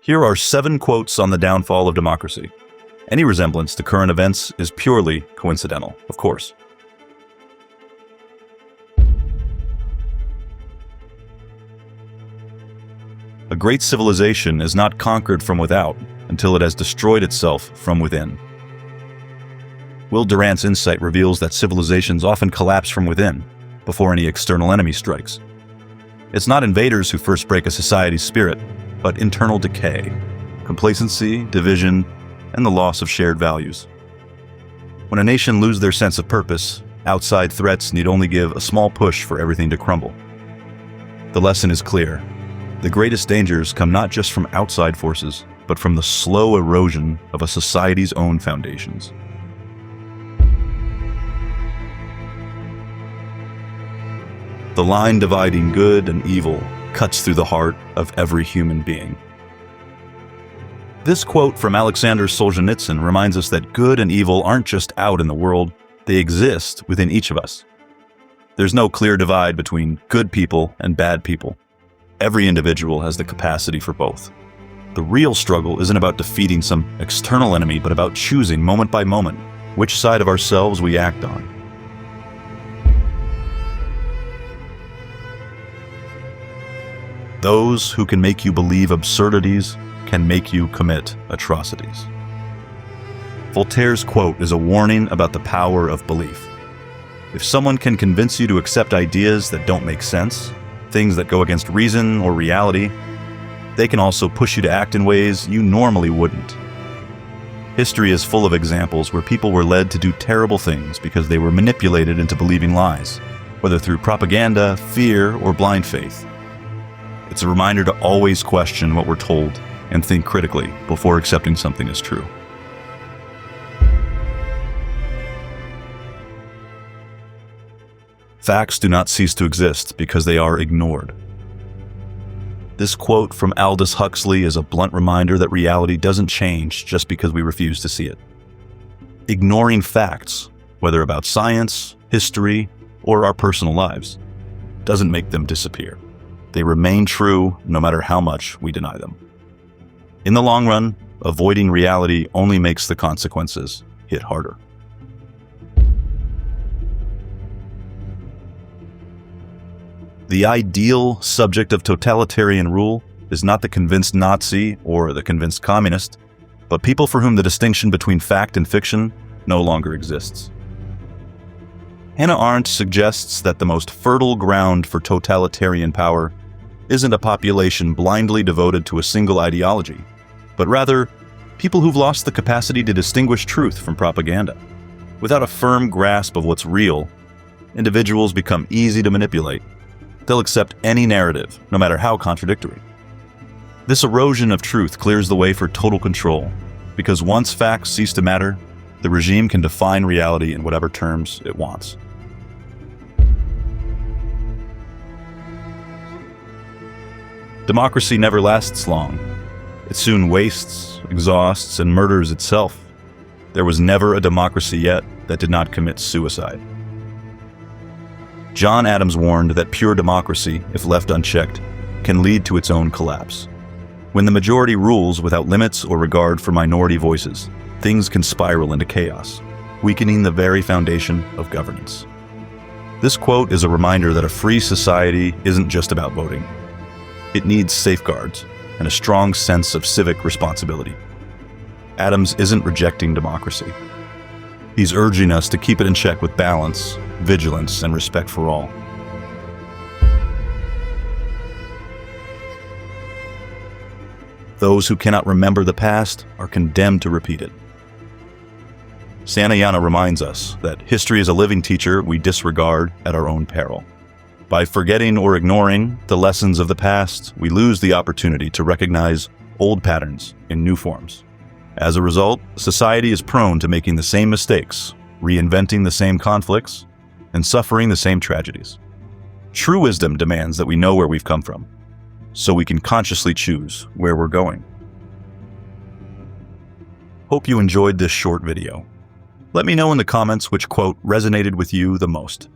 Here are 7 quotes on the downfall of democracy. Any resemblance to current events is purely coincidental, of course. A great civilization is not conquered from without until it has destroyed itself from within. Will Durant's insight reveals that civilizations often collapse from within, before any external enemy strikes. It's not invaders who first break a society's spirit, but internal decay, complacency, division, and the loss of shared values. When a nation loses their sense of purpose, outside threats need only give a small push for everything to crumble. The lesson is clear. The greatest dangers come not just from outside forces, but from the slow erosion of a society's own foundations. The line dividing good and evil cuts through the heart of every human being. This quote from Alexander Solzhenitsyn reminds us that good and evil aren't just out in the world, they exist within each of us. There's no clear divide between good people and bad people. Every individual has the capacity for both. The real struggle isn't about defeating some external enemy, but about choosing moment by moment which side of ourselves we act on. Those who can make you believe absurdities can make you commit atrocities. Voltaire's quote is a warning about the power of belief. If someone can convince you to accept ideas that don't make sense, things that go against reason or reality, they can also push you to act in ways you normally wouldn't. History is full of examples where people were led to do terrible things because they were manipulated into believing lies, whether through propaganda, fear, or blind faith. It's a reminder to always question what we're told and think critically before accepting something as true. Facts do not cease to exist because they are ignored. This quote from Aldous Huxley is a blunt reminder that reality doesn't change just because we refuse to see it. Ignoring facts, whether about science, history, or our personal lives, doesn't make them disappear. They remain true no matter how much we deny them. In the long run, avoiding reality only makes the consequences hit harder. The ideal subject of totalitarian rule is not the convinced Nazi or the convinced communist, but people for whom the distinction between fact and fiction no longer exists. Hannah Arendt suggests that the most fertile ground for totalitarian power isn't a population blindly devoted to a single ideology, but rather people who've lost the capacity to distinguish truth from propaganda. Without a firm grasp of what's real, individuals become easy to manipulate. They'll accept any narrative, no matter how contradictory. This erosion of truth clears the way for total control, because once facts cease to matter, the regime can define reality in whatever terms it wants. Democracy never lasts long. It soon wastes, exhausts, and murders itself. There was never a democracy yet that did not commit suicide. John Adams warned that pure democracy, if left unchecked, can lead to its own collapse. When the majority rules without limits or regard for minority voices, things can spiral into chaos, weakening the very foundation of governance. This quote is a reminder that a free society isn't just about voting. It needs safeguards and a strong sense of civic responsibility. Adams isn't rejecting democracy. He's urging us to keep it in check with balance, vigilance, and respect for all. Those who cannot remember the past are condemned to repeat it. Santayana reminds us that history is a living teacher we disregard at our own peril. By forgetting or ignoring the lessons of the past, we lose the opportunity to recognize old patterns in new forms. As a result, society is prone to making the same mistakes, reinventing the same conflicts, and suffering the same tragedies. True wisdom demands that we know where we've come from, so we can consciously choose where we're going. Hope you enjoyed this short video. Let me know in the comments which quote resonated with you the most.